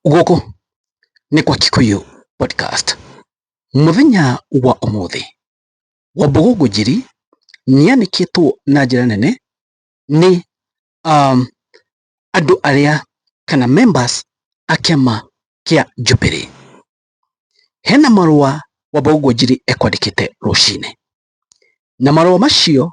Gũkũ nĩ kwa Kikuyu podcast. Mũthenya wa ũmũthĩ, Wambũgũ Ngunjiri nĩanĩkĩtwo na njĩra nene nĩ andũ arĩa kana members a kĩama kĩa Jubilee. Hena marũa Wambũgũ Ngunjiri ekwandĩkĩte rũcinĩ, na marũa macio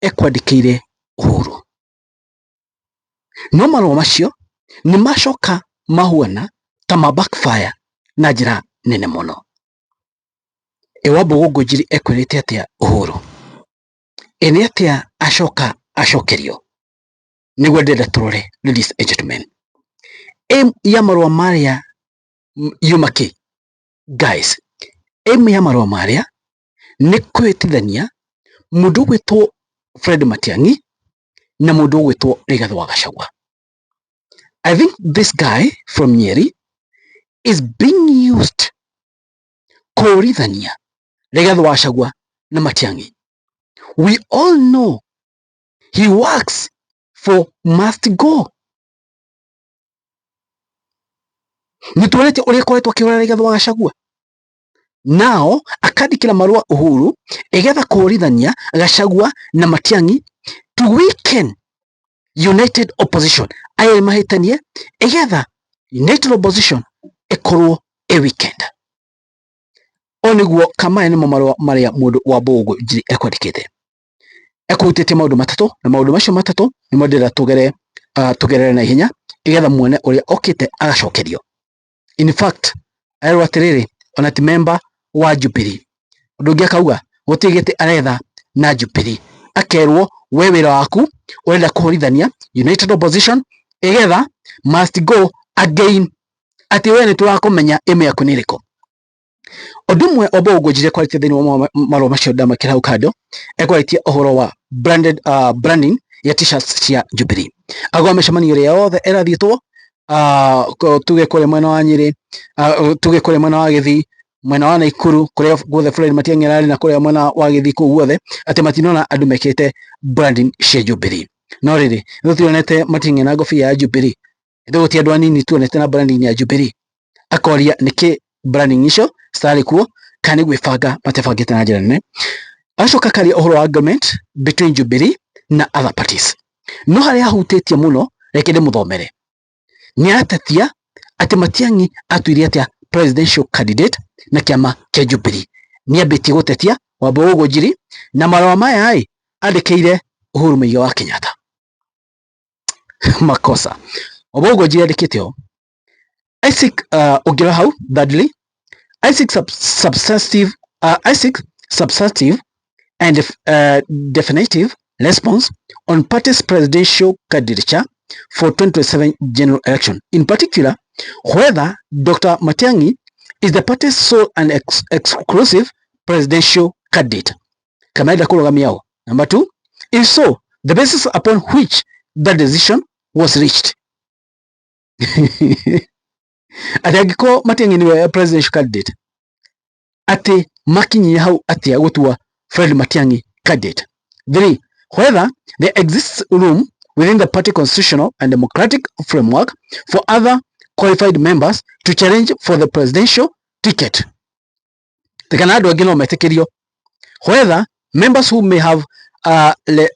ekwandĩkĩire Uhuru. No marũa macio nĩmacoka mahuana ta ma backfire na njĩra nene mũno. Wambũgũ Ngunjiri ekwĩrĩte atĩa Uhuru? Nĩ atĩa acoka acokerio? Nĩguo ndĩrenda tũrore, ladies and gentlemen. Aim ya marũa marĩa yuma kĩ? Guys, aim ya marũa marĩa nĩ kwĩtithania mũndũ ũgwĩtwo Fred Matiang'i na mũndũ ũgwĩtwo Rigathĩ wa Gachagua. I think this guy from Nyeri is being used kũrithania Rigathĩ wa Gachagua na Matiang'i. We all know he works for Must Go. Nĩtuonete ũrĩa koretwo akĩhũra Rigathĩ wa Gachagua. Now akandĩkĩra marũa Uhuru egetha kũrithania Gachagua na Matiang'i to weaken United Opposition. Aya mahĩtanie egetha United Opposition ĩkorwo weekend. O nĩguo kama nĩmo marũa marĩa mũndũ Wambũgũ Ngunjiri ekwandĩkĩte. Ekwĩtĩtie maũndũ matatũ, na maũndũ macio matatũ nĩmo ndĩrenda tũgerere na ihenya egetha muone ũrĩa okĩte agacokerio. In fact, erwo atĩrĩrĩ, ona ti member wa Jubilee. Ũndũ ũngĩ akauga gũtirĩ gĩtĩ aretha na Jubilee. Akerwo we wĩra waku ũrenda kũhũrithania United Opposition egetha Must Go again. Atĩ we nĩtũrakũmenya aim yaku nĩ ĩrĩkũ. Ũndũ ũmwe Wambũgũ Ngunjiri ekwarĩtie thĩinĩ wa marũa macio ndamakĩra hau kando, ekwarĩtie ũhoro wa branding ya t-shirts cia Jubilee. Agwa mĩcemanio ĩrĩa yothe ĩrathiĩtwo, tuge kũrĩa mwena wa Nyeri, tuge kũrĩa mwena wa Gĩthii, mwena wa Naikuru, kũrĩa guothe Fred Matiang'i ararĩ na kũrĩa mwena wa Gĩthii kũu guothe, atĩ matinona andũ mekĩte branding cia Jubilee. No rĩrĩ, nĩtũtionete Matiang'i na ngũbia ya Jubilee. Ithuĩ gũtirĩ andũ anini tuonete na branding ya Jubilee. Akoria nĩkĩ branding icio citarĩ kuo, kana nĩ gwĩbanga matebangĩte na njĩra nene. Acoka akaria ũhoro wa agreement between Jubilee na other parties. No harĩa ahutĩtie mũno, reke ndĩmũthomere. Nĩaratetia atĩ Matiang'i atuire atĩa presidential candidate na kĩama kĩa Jubilee. Nĩambĩtie gũtetia Wambũgũ Ngunjiri na marũa maya andĩkĩire Uhuru Mũigai wa Kenyatta. Makosa. Wambũgũ Ngunjiri andĩkĩte ũũ: I seek ũngĩrora hau thirdly, I seek substantive and definitive response on party's presidential candidature for 2027 general election. In particular, whether Dr. Matiang'i is the party's sole and exclusive presidential candidate. Kamenda kũrũgamia ũũ. Number 2, if so, the basis upon which that decision was reached. Atĩ angĩkorwo Matiang'i nĩwe presidential candidate, atĩ makinyire hau atĩa gũtua Fred Matiang'i candidate. 3, whether there exists room within the party constitutional and democratic framework for other qualified members to challenge for the presidential ticket. Tikana andũ angĩ no metĩkĩrio. Whether members who may have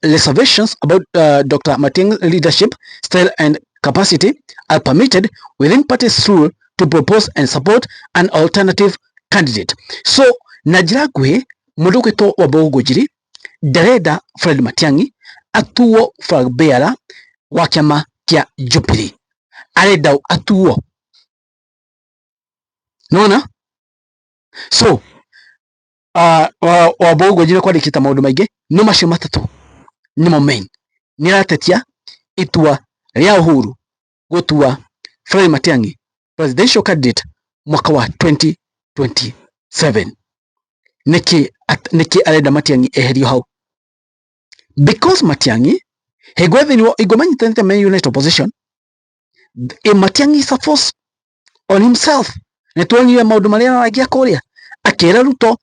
reservations about Dr. Matiang'i's leadership style and capacity are permitted within party's rule to propose and support an alternative candidate. So na njĩra nguhĩ, mũndũ ũgwĩtwo Wambũgũ Ngunjiri ndarenda Fred Matiang'i atuo flag bearer wa kĩama kĩa Jubilee. Arenda atuo. Nona? So Wambũgũ Ngunjiri kwandĩkĩte maũndũ maingĩ, no macio matatũ nĩmo main. Nĩaratetia itua rĩa Uhuru gũtua Fred Matiang'i presidential candidate mwaka wa 2027. Nĩkĩ arenda Matiang'i eherio hau? Because Matiang'i hĩngũ thĩinĩ igũ manyitanĩte me United Opposition, Matiang'i is a force on himself. Nĩtuonire maũndũ marĩa araragia kũrĩa akĩra Ruto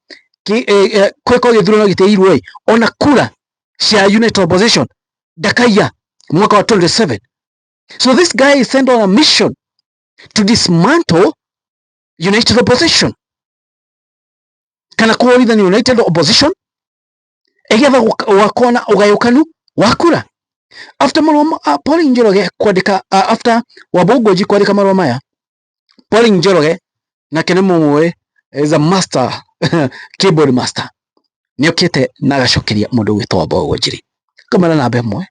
kwĩko gĩthurano gĩteirwo ona kura cia United Opposition ndakaiya mwaka wa 2027. So this guy is sent on a mission to dismantle united opposition kana kuoritha ni united opposition egetha wakona ugayukanu wakura. After maroma Pauline Njoroge kwandika after Wabũgũnji kwandika maroma maya, Pauline Njoroge na kene mumwe is a master keyboard master niokite na agacokeria mundu gwitwa Wabũgũnji kamara na mbemwe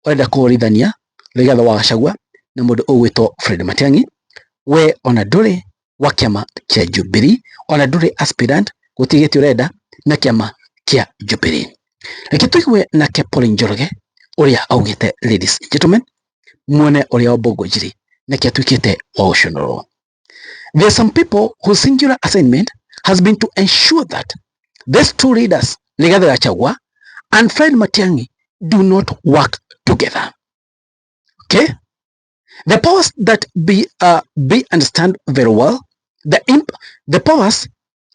wenda kuorithania Rigathi wa Gachagua na mundu ugwitwa Fred Matiang'i, we ona nduri wa kiama kia Jubilee, ona nduri aspirant gutigiti urenda na kiama kia Jubilee. Reke tuigue nake Pauline Njoroge uria augite, ladies and gentlemen, muone uria Wabũgũnji nake atuikite wa uconoro. There are some people whose singular assignment has been to ensure that these two leaders, Rigathi Gachagua and Fred Matiang'i, do not work together. Okay? The powers that be understand very well the powers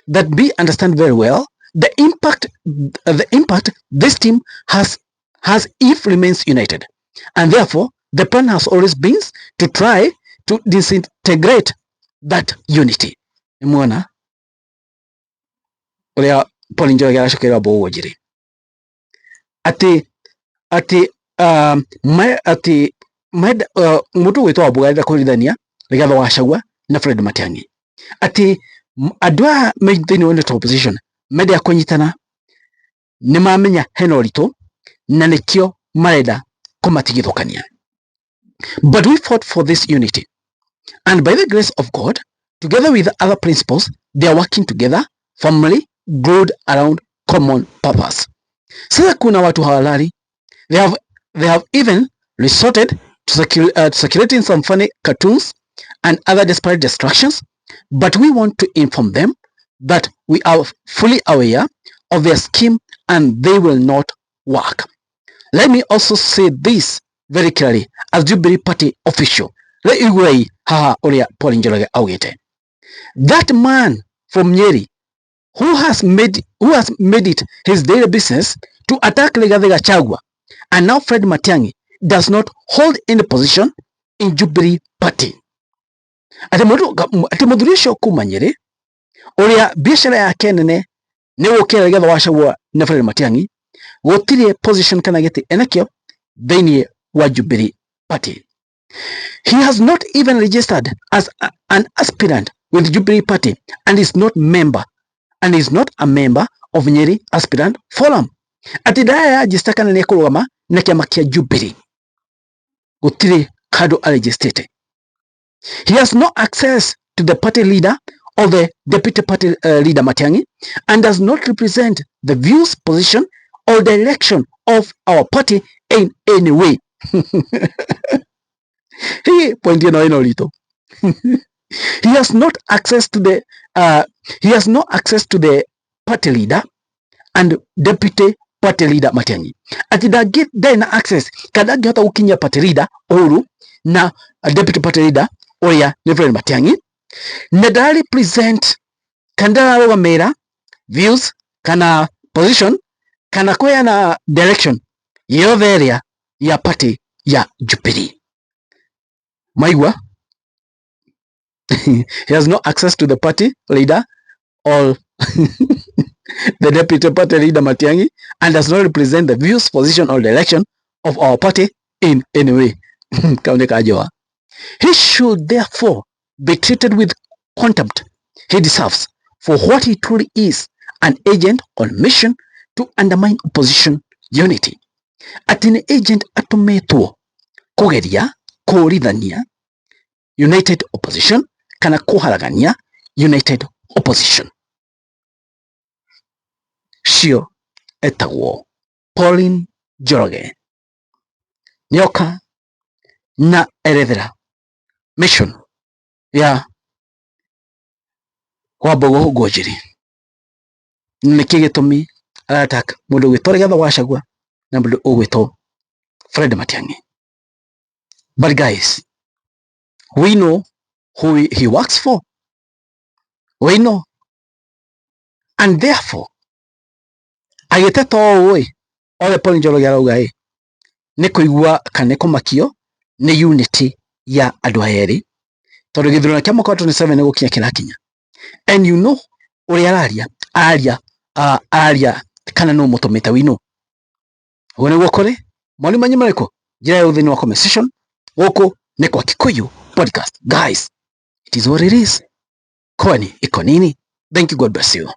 that be understand very well the impact this team has if remains united, and therefore the plan has always been to try to disintegrate that unity. Mwana uria Pauline Njoroge aracokera Wabũgũnji ati mutu gwitwa Wabũgũnji kuririthania Rigathi wa Gachagua na Fred Matiang'i, ati andua meithini wone opposition media kunyitana ni mamenya hena uritu na nikio marenda kumatigithukania. But we fought for this unity, and by the grace of God, together with other principles, they are working together firmly glued around common purpose. Sasa kuna watu hawalali. They have even resorted to circulating some funny cartoons and other desperate distractions, but we want to inform them that we are fully aware of their scheme and they will not work. Let me also say this very clearly as Jubilee Party official. Let you go haha uria Pauline Njoroge augite. That man from Nyeri who has made it his daily business to attack Rigathi Gachagua and now Fred Matiang'i does not hold any position in Jubilee Party. Ati muthuri ucio kuma Nyeri uria biashara yake nene ni gukira Rigathi wa Gachagua na Fred Matiang'i gutire position kana giti enakio thiini wa Jubilee Party. He has not even registered as an aspirant with Jubilee Party and is not a member of Nyeri Aspirant Forum. Ati daya register kana ni kurugama na kiama kia Jubilee gutire kado registered. He has no access to the party leader or the deputy party leader Matiang'i and does not represent the views, position or direction of our party in any way. He pointed out Lito. He has not access to the party leader and deputy party leader Matiang'i. Ati da get then access kada gihota gukinya party leader Uhuru na deputy party leader oya ni Fred Matiang'i na da represent kanda rogamera views kana position kana kwea na direction yothe area ya party ya Jubilee. Maigwa he has no access to the party leader or the deputy party leader Matiang'i and does not represent the views, position or direction of our party in any way. He should therefore be treated with contempt he deserves for what he truly is, an agent on mission to undermine opposition unity. Atine agent atumetwo kugeria kurithania united opposition kana kuharagania united opposition. Cio etagwo Pauline Njoroge nioka na erethera mission ya Wabũgũnji niki gitumi attack mundu gwitwa Rigathi wa Gachagua na mundu ugwitwa Fred Matiang'i. But guys, we know who he works for. We know. And therefore, agiteta oi ole Pauline Njoroge arauga ni kuigua kana kumakio ni unity ya andu aeri tondu githurano kia mwaka wa 27 ni gukinya kirakinya, and you know uri araria kana no mutumite wino uguo niguo kuri mwalimu manyi mariko njira ya uthini wa conversation guku ni kwa Kikuyu podcast. Guys, it is what it is. Kwani iko nini? Thank you, God bless you.